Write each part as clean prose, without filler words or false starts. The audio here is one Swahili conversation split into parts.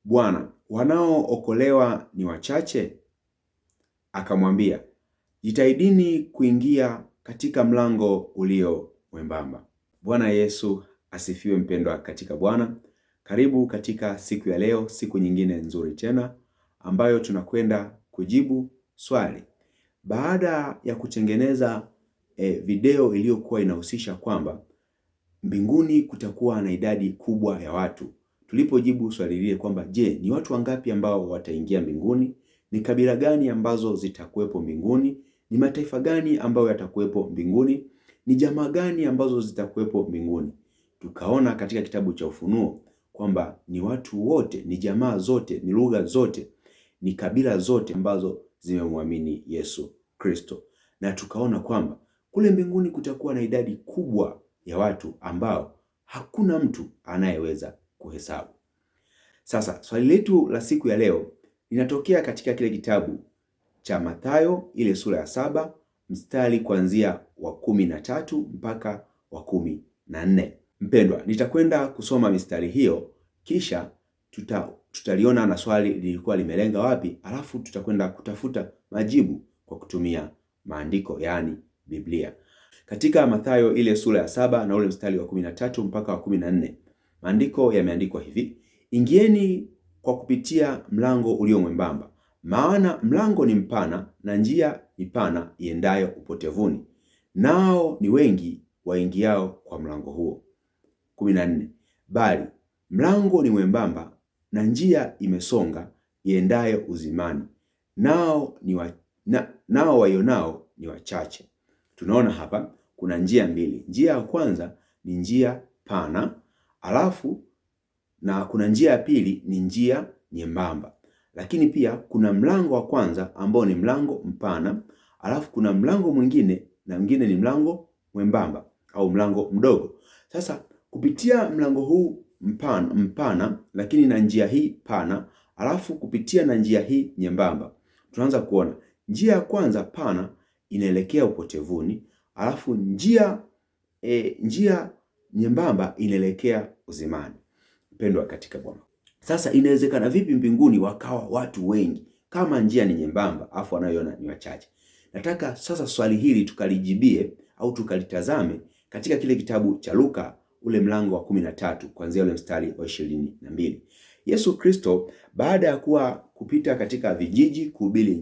Bwana, wanaookolewa ni wachache? Akamwambia, jitahidini kuingia katika mlango ulio mwembamba. Bwana Yesu asifiwe. Mpendwa katika Bwana, karibu katika siku ya leo, siku nyingine nzuri tena ambayo tunakwenda kujibu swali. Baada ya kutengeneza video iliyokuwa inahusisha kwamba mbinguni kutakuwa na idadi kubwa ya watu, tulipojibu swali lile kwamba je, ni watu wangapi ambao wataingia mbinguni? Ni kabila gani ambazo zitakuwepo mbinguni? Ni mataifa gani ambayo yatakuwepo mbinguni? Ni jamaa gani ambazo zitakuwepo mbinguni? Tukaona katika kitabu cha Ufunuo kwamba ni watu wote, ni jamaa zote, ni lugha zote, ni kabila zote ambazo zimemwamini Yesu Kristo. Na tukaona kwamba kule mbinguni kutakuwa na idadi kubwa ya watu ambao hakuna mtu anayeweza kuhesabu. Sasa swali letu la siku ya leo linatokea katika kile kitabu cha Mathayo ile sura ya 7 mstari kuanzia wa 13 mpaka wa 14. Mpendwa, nitakwenda kusoma mistari hiyo kisha tutaliona na swali lilikuwa limelenga wapi, alafu tutakwenda kutafuta majibu kwa kutumia maandiko, yaani Biblia. Katika Mathayo ile sura ya 7 na ule mstari wa 13 mpaka wa 14, maandiko yameandikwa hivi: ingieni kwa kupitia mlango ulio mwembamba, maana mlango ni mpana na njia ni pana iendayo upotevuni, nao ni wengi waingiao kwa mlango huo. 14, bali mlango ni mwembamba na njia imesonga iendayo uzimani, nao waionao ni wachache. Tunaona hapa kuna njia mbili. Njia ya kwanza ni njia pana, alafu na kuna njia ya pili ni njia nyembamba. Lakini pia kuna mlango wa kwanza ambao ni mlango mpana, alafu kuna mlango mwingine na mwingine ni mlango mwembamba au mlango mdogo. Sasa kupitia mlango huu mpana lakini na njia hii pana, alafu kupitia na njia hii nyembamba, tunaanza kuona njia ya kwanza pana inaelekea upotevuni, alafu njia nyembamba inaelekea uzimani. Mpendwa katika Bwana, sasa inawezekana vipi mbinguni wakawa watu wengi kama njia ni nyembamba afu wanayoona ni wachache? Nataka sasa swali hili tukalijibie au tukalitazame katika kile kitabu cha Luka ule mlango wa 13 kuanzia ule mstari wa 22. Yesu Kristo baada ya kupita katika vijiji kuhubiri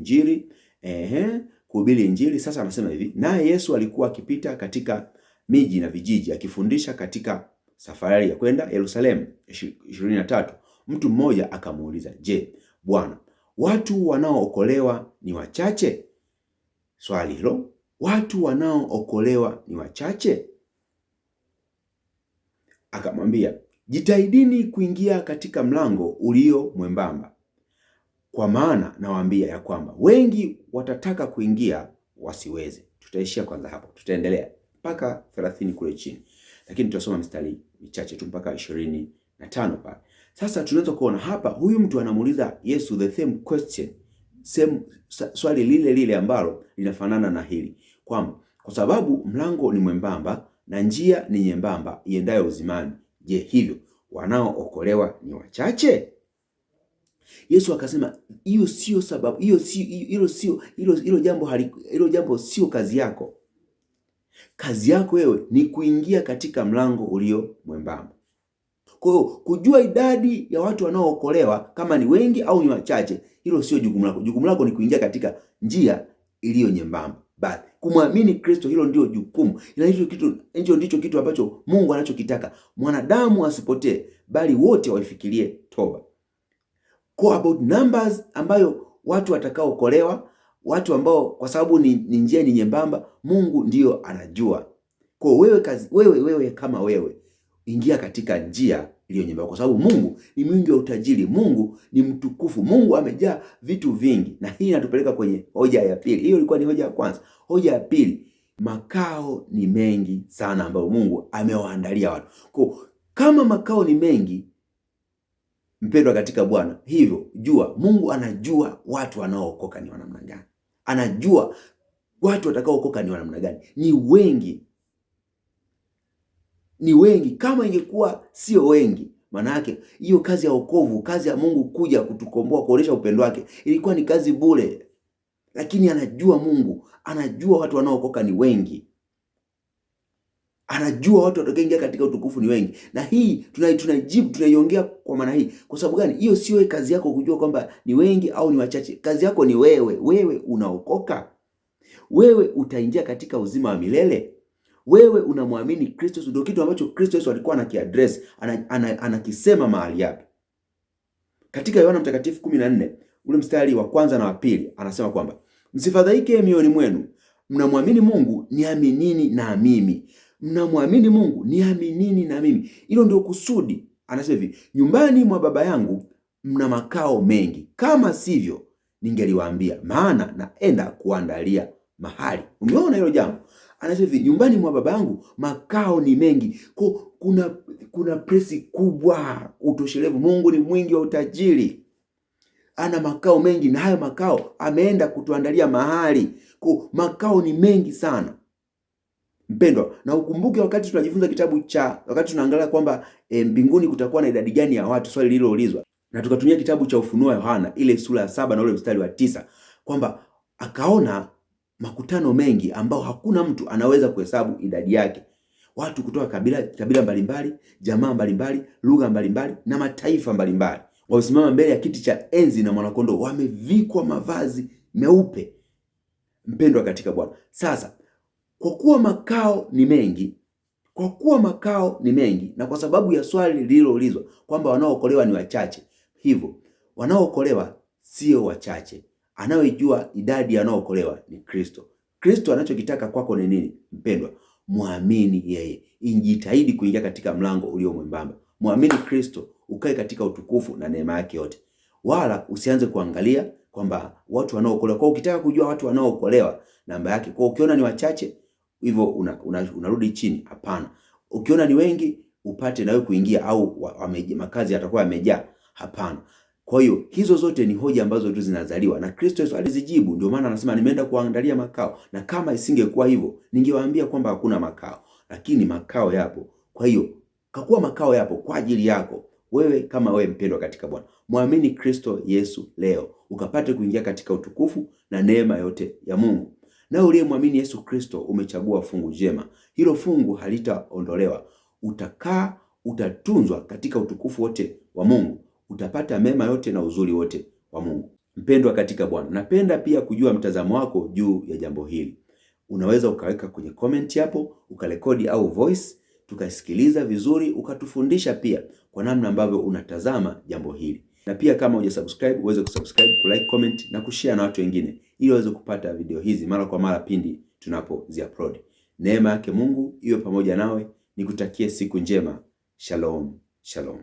Injili, sasa anasema hivi: naye Yesu alikuwa akipita katika miji na vijiji akifundisha katika safari ya kwenda Yerusalemu. 23, mtu mmoja akamuuliza, je, Bwana, watu wanaookolewa ni wachache? Swali hilo, watu wanaookolewa ni wachache? Akamwambia, jitahidini kuingia katika mlango ulio mwembamba, kwa maana nawaambia ya kwamba wengi watataka kuingia wasiweze. Tutaishia kwanza hapo, tutaendelea mpaka 30 kule chini, lakini tutasoma mstari michache tu mpaka 25 pale. Sasa tunaweza kuona hapa huyu mtu anamuuliza Yesu the same question, swali lile ambalo linafanana na hili, kwamba kwa sababu mlango ni mwembamba na njia ni nyembamba iendayo uzimani, je, hivyo wanaookolewa ni wachache? Yesu akasema hiyo sio sababu, hilo jambo sio kazi yako. Kazi yako wewe ni kuingia katika mlango ulio mwembamba. Kwa hiyo kujua idadi ya watu wanaookolewa kama ni wengi au ni wachache, hilo sio jukumu lako. Jukumu lako ni kuingia katika njia iliyo nyembamba. Basi kumwamini Kristo, hilo ndio jukumu. Hicho ndicho kitu ambacho Mungu anachokitaka, mwanadamu asipotee bali wote waifikirie toba. Kwa about numbers ambayo watu watakaookolewa, watu ambao kwa sababu ni njia ni nyembamba, Mungu ndio anajua. Kwa wewe kama wewe, ingia katika njia iliyo nyembamba, kwa sababu Mungu ni mwingi wa utajiri, Mungu ni mtukufu, Mungu amejaa vitu vingi. Na hii inatupeleka kwenye hoja ya pili. Hiyo ilikuwa ni hoja ya kwanza. Hoja ya pili, makao ni mengi sana ambayo Mungu amewaandalia watu. Kwa kama makao ni mengi, mpendwa katika Bwana, hivyo jua Mungu anajua watu wanaookoka ni wanamna gani. Anajua watu watakaookoka ni wanamna gani. Ni wengi. Kama ingekuwa sio wengi, Maana yake hiyo kazi ya wokovu, kazi ya Mungu kuja kutukomboa, kuonesha upendo wake, ilikuwa ni kazi bure. Lakini anajua Mungu, anajua watu wanaookoka ni wengi. Anajua watu watakaoingia katika utukufu ni wengi. Na hii tunaiongea kwa maana hii. Kwa sababu gani? Hiyo sio kazi yako kujua kwamba ni wengi au ni wachache. Kazi yako ni wewe. Wewe unaokoka. Wewe utaingia katika uzima wa milele. Wewe unamwamini Kristo. Ndio kitu ambacho Kristo Yesu alikuwa anakiaddress, anakisema mahali hapa. Katika Yohana Mtakatifu 14, ule mstari wa kwanza na wa pili, anasema kwamba msifadhaike mioyoni mwenu. Mnamwamini Mungu, niaminini na mimi. Mnamwamini Mungu, niaminini na mimi. Hilo ndio kusudi. Anasema hivi, nyumbani mwa Baba yangu mna makao mengi. Kama sivyo, ningeliwaambia, maana naenda kuandalia mahali. Umeona hilo jambo? Anasema hivi, nyumbani mwa Baba yangu makao ni mengi. Kuna presi kubwa, utoshelevu. Mungu ni mwingi wa utajiri. Ana makao mengi, na hayo makao ameenda kutuandalia mahali. Makao ni mengi sana. Mpendwa, na ukumbuke wakati tunajifunza wakati tunaangalia kwamba mbinguni kutakuwa na idadi gani ya watu, swali lililoulizwa, na tukatumia kitabu cha Ufunuo wa Yohana ile sura ya 7 na ule mstari wa 9, kwamba akaona makutano mengi ambao hakuna mtu anaweza kuhesabu idadi yake. Watu kutoka kabila mbalimbali, jamaa mbalimbali, lugha mbalimbali na mataifa mbalimbali wamesimama mbele ya kiti cha enzi na mwanakondoo, wamevikwa mavazi meupe. Mpendwa katika Bwana, sasa kwa kuwa makao ni mengi, na kwa sababu ya swali lililoulizwa kwamba wanaookolewa ni wachache, hivyo wanaookolewa sio wachache. Anayejua idadi ya wanaookolewa ni Kristo. Kristo anachokitaka kwako ni nini mpendwa? Muamini yeye. Injitahidi kuingia katika mlango ulio mwembamba. Muamini Kristo, ukae katika utukufu na neema yake yote. Wala usianze kuangalia kwamba watu wanaookolewa. Kwa ukitaka kujua watu wanaookolewa namba yake, kwa ukiona ni wachache hivyo unarudi chini. Hapana. Ukiona ni wengi upate nawe kuingia, au makazi yatakuwa yamejaa. Hapana. Kwa hiyo hizo zote ni hoja ambazo tu zinazaliwa, na Kristo Yesu alizijibu. Ndio maana anasema nimeenda kuandalia makao, na kama isingekuwa hivyo ningewaambia kwamba hakuna makao, lakini makao yapo. Kwa hiyo kakuwa makao yapo kwa ajili yako wewe. Kama wewe mpendwa katika Bwana, muamini Kristo Yesu leo ukapate kuingia katika utukufu na neema yote ya Mungu. Na uliyemwamini Yesu Kristo umechagua fungu jema. Hilo fungu halitaondolewa. Utakaa, utatunzwa katika utukufu wote wa Mungu. Utapata mema yote na uzuri wote wa Mungu. Mpendwa katika Bwana, napenda pia kujua mtazamo wako juu ya jambo hili. Unaweza ukaweka kwenye comment hapo, ukarekodi au voice, tukasikiliza vizuri, ukatufundisha pia kwa namna ambavyo unatazama jambo hili. Na pia kama hujasubscribe, uweze kusubscribe, kulike, comment na kushare na watu wengine, ili waweze kupata video hizi mara kwa mara pindi tunapozi-upload. Neema yake Mungu iwe pamoja nawe. Nikutakie siku njema. Shalom, shalom.